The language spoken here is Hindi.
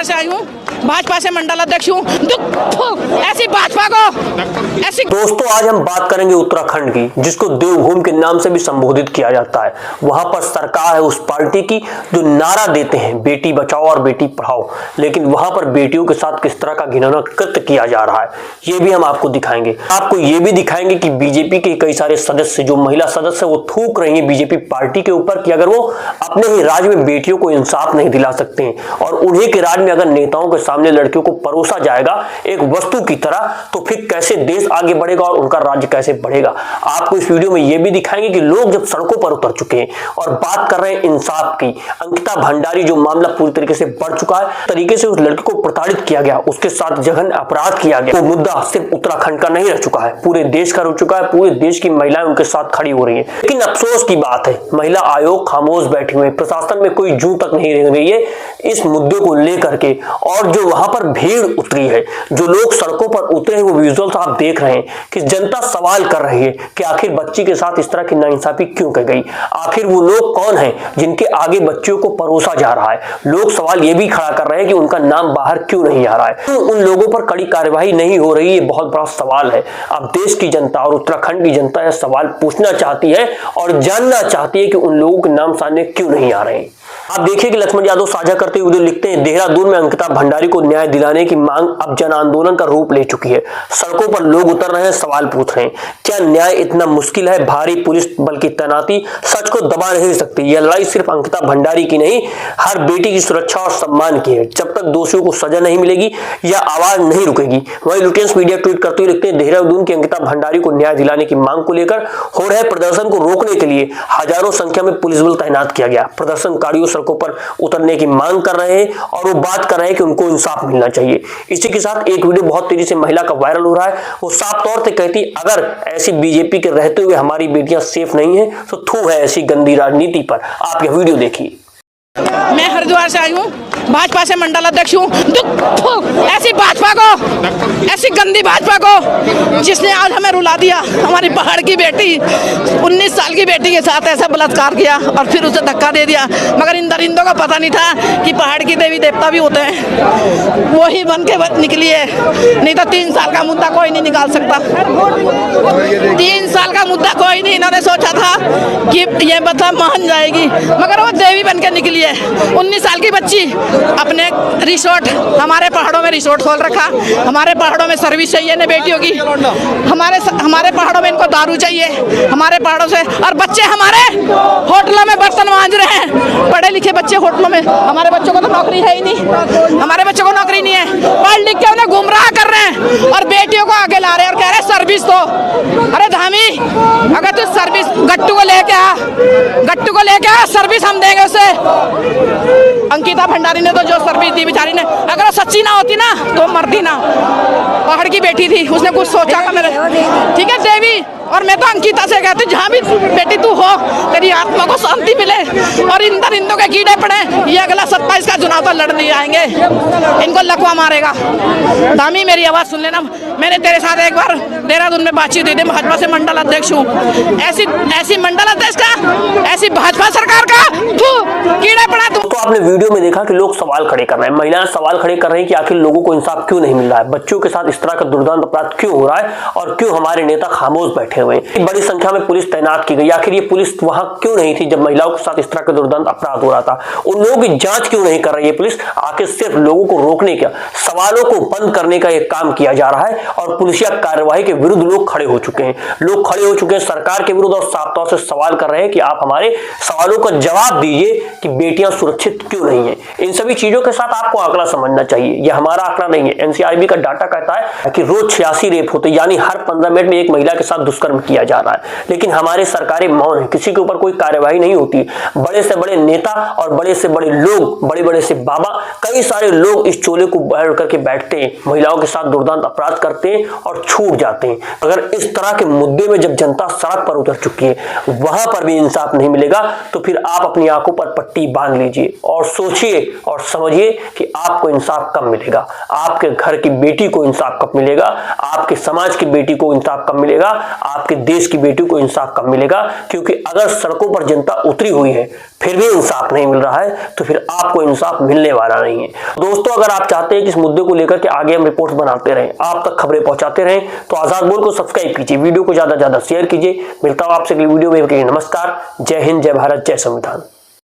से आई हूँ, भाजपा से मंडल अध्यक्ष हूँ। ऐसी भाजपा को ऐसी। दोस्तों, आज हम बात करेंगे उत्तराखंड की, जिसको देवभूमि के नाम से भी संबोधित किया जाता है। वहां पर सरकार है उस पार्टी की जो नारा देते हैं बेटी बचाओ और बेटी पढ़ाओ, लेकिन वहां पर बेटियों के साथ किस तरह का घिनौना कृत्य किया जा रहा है ये भी हम आपको दिखाएंगे। आपको ये भी दिखाएंगे कि बीजेपी के कई सारे सदस्य, जो महिला सदस्य, वो थूक रही है बीजेपी पार्टी के ऊपर कि अगर वो अपने ही राज्य में बेटियों को इंसाफ नहीं दिला सकते हैं और उन्हीं के राज्य में अगर नेताओं के सामने लड़कियों को परोसा जाएगा एक वस्तु की तरह, तो फिर कैसे देश आगे बढ़ेगा और उनका राज्य कैसे बढ़ेगा। आपको इस वीडियो में यह भी दिखाएंगे कि लोग जब सड़कों पर उतर चुके हैं और बात कर रहे हैं इंसाफ की। अंकिता भंडारी जो मामला पूरी तरीके से बढ़ चुका है, तरीके से उस लड़की को प्रताड़ित किया गया, उसके साथ जघन्य अपराध किया गया, वो मुद्दा सिर्फ उत्तराखंड का नहीं रह चुका है, पूरे देश का रह चुका है। पूरे देश की महिलाएं उनके साथ खड़ी हो रही है। लेकिन अफसोस की बात है, महिला आयोग खामोश बैठे हुए, प्रशासन में कोई जू तक नहीं रह रही है इस मुद्दे को लेकर के। और जो वहां पर भीड़ उतरी है, जो लोग सड़कों पर उतरे हैं, वो विजुअल्स आप देख रहे हैं कि जनता सवाल कर रही है कि आखिर बच्ची के साथ इस तरह की नाइंसाफी क्यों की गई। आखिर वो लोग कौन हैं जिनके आगे बच्चियों को परोसा जा रहा है। लोग सवाल ये भी खड़ा कर रहे हैं कि उनका नाम बाहर क्यों नहीं आ रहा है, क्यों उन लोगों पर कड़ी कार्यवाही नहीं हो रही। ये बहुत बड़ा सवाल है। अब देश की जनता और उत्तराखंड की जनता यह सवाल पूछना चाहती है और जानना चाहती है कि उन लोगों के नाम सामने क्यों नहीं आ रहे हैं। आप देखिए कि लक्ष्मण यादव साझा करते हुए लिखते हैं, देहरादून में अंकिता भंडारी को न्याय दिलाने की मांग अब जन आंदोलन का रूप ले चुकी है। सड़कों पर लोग उतर रहे हैं, सवाल पूछ रहे हैं, क्या न्याय इतना मुश्किल है। भारी पुलिस बल की तैनाती सच को दबा नहीं सकती। यह लड़ाई सिर्फ अंकिता भंडारी की नहीं, हर बेटी की सुरक्षा और सम्मान की है। जब तक दोषियों को सजा नहीं मिलेगी यह आवाज नहीं रुकेगी। वहीं लुटेंस मीडिया ट्वीट करते हुए लिखते हैं, देहरादून की अंकिता भंडारी को न्याय दिलाने की मांग को लेकर हो रहे प्रदर्शन को रोकने के लिए हजारों संख्या में पुलिस बल तैनात किया गया। प्रदर्शनकारियों सड़कों पर उतरने की मांग कर रहे हैं और वो बात कर रहे हैं कि उनको इंसाफ मिलना चाहिए। इसी के साथ एक वीडियो बहुत तेजी से महिला का वायरल हो रहा है। वो साफ तौर से कहती, अगर ऐसी बीजेपी के रहते हुए हमारी बेटियां सेफ नहीं है तो थू है ऐसी गंदी राजनीति पर। आप यह वीडियो देखिए। मैं हरिद्वार से आई हूँ, भाजपा से मंडल अध्यक्ष हूँ। ऐसी भाजपा को, ऐसी गंदी भाजपा को जिसने आज हमें रुला दिया। हमारी पहाड़ की बेटी 19 साल की बेटी के साथ ऐसा बलात्कार किया और फिर उसे धक्का दे दिया। मगर इन दरिंदों को पता नहीं था कि पहाड़ की देवी देवता भी होते हैं। वो ही बन के निकली है, नहीं तो 3 साल का मुद्दा कोई नहीं निकाल सकता। 3 साल का मुद्दा कोई नहीं। इन्होंने सोचा था कि ये बता मान जाएगी, मगर वो देवी बन के निकली है। 19 साल की बच्ची अपने रिसोर्ट, हमारे पहाड़ों में रिसोर्ट खोल रखा। हमारे पहाड़ों में सर्विस चाहिए ना बेटियों की, हमारे पहाड़ों में इनको दारू चाहिए, हमारे पहाड़ों से। और बच्चे हमारे होटलों में बर्तन मांज रहे हैं, पढ़े लिखे बच्चे होटलों में। हमारे बच्चों को तो नौकरी है ही नहीं, हमारे बच्चों को नौकरी नहीं है। पढ़ लिख के उन्हें गुमराह कर रहे हैं और बेटियों को आगे ला रहे हैं और कह रहे हैं सर्विस दो। अरे धामी, अगर तू सर्विस गट्टू को लेके आ, सर्विस हम देंगे उसे। अंकिता भंडारी ने तो जो सर्विस दी बेचारी ने, अगर वो सच्ची ना होती ना तो मरती ना। पहाड़ की बेटी थी, उसने कुछ सोचा था मेरे, ठीक है देवी। और मैं तो अंकिता से कहती, जहाँ भी बेटी तू हो, तेरी आत्मा को शांति मिले और इन दरिंदों के कीड़े पड़े। ये अगला 27 का चुनाव तो लड़ नहीं आएंगे, इनको लकवा मारेगा। दामी मेरी आवाज सुन लेना। मैंने तेरे साथ एक बार देहरादून में बातचीत हुई थी, भाजपा से मंडल अध्यक्ष हूँ। ऐसी मंडल अध्यक्ष का, ऐसी भाजपा सरकार का कीड़े पड़ा। तो आपने वीडियो में देखा कि लोग सवाल खड़े कर रहे हैं, महिलाएं सवाल खड़े कर रही हैं कि आखिर लोगों को इंसाफ क्यों नहीं मिल रहा है, बच्चों के साथ इस तरह का दुर्दांत अपराध क्यों हो रहा है और क्यों हमारे नेता खामोश बैठे हुए हैं। बड़ी संख्या में पुलिस तैनात की गई। आखिर ये पुलिस वहां क्यों नहीं थी जब महिलाओं के साथ इस तरह का दुर्दांत अपराध हो रहा था। उन लोगों की जांच क्यों नहीं कर रही है पुलिस। आखिर सिर्फ लोगों को रोकने का, सवालों को बंद करने का यह काम किया जा रहा है और पुलिसिया कार्रवाई के विरुद्ध लोग खड़े हो चुके हैं। लोग खड़े हो चुके हैं सरकार के विरुद्ध और साफ तौर से सवाल कर रहे हैं कि आप हमारे सवालों का जवाब दीजिए कि बेटियां सुरक्षित क्यों नहीं है। इन सभी चीजों के साथ आपको आंकड़ा समझना चाहिए। यह हमारा आंकड़ा नहीं है, एनसीआरबी का डाटा कहता है कि रोज 86 रेप होते, यानी हर 15 मिनट में एक महिला के साथ दुष्कर्म किया जा रहा है। लेकिन हमारे सरकारें मौन है, किसी के ऊपर कोई कार्यवाही नहीं होती। बड़े से बड़े नेता और बड़े से बड़े लोग, बड़े बड़े से बाबा, कई सारे लोग इस चोले को बैठ करके बैठते हैं, महिलाओं के साथ दुर्दांत अपराध करते हैं और छूट जाते हैं। अगर इस तरह के मुद्दे में जब जनता सड़क पर उतर चुकी है, वहां पर भी इंसाफ नहीं मिलेगा, तो फिर आप अपनी आंखों पर पट्टी बांध लीजिए और सोचिए और समझिए कि आपको इंसाफ कब मिलेगा, आपके घर की बेटी को इंसाफ कब मिलेगा, आपके समाज की बेटी को इंसाफ कब मिलेगा, आपके देश की बेटियों को इंसाफ कब मिलेगा? क्योंकि अगर सड़कों पर जनता उतरी हुई है फिर भी इंसाफ नहीं मिल रहा है तो फिर आपको इंसाफ मिलने वाला नहीं है। दोस्तों, अगर आप चाहते हैं कि इस मुद्दे को लेकर के आगे हम रिपोर्ट्स बनाते रहें, आप तक खबरें पहुंचाते रहें, तो आजाद बोल को सब्सक्राइब कीजिए, वीडियो को ज्यादा से ज्यादा शेयर कीजिए। मिलता हूं आपसे अगली वीडियो में। नमस्कार, जय हिंद, जय भारत, जय संविधान।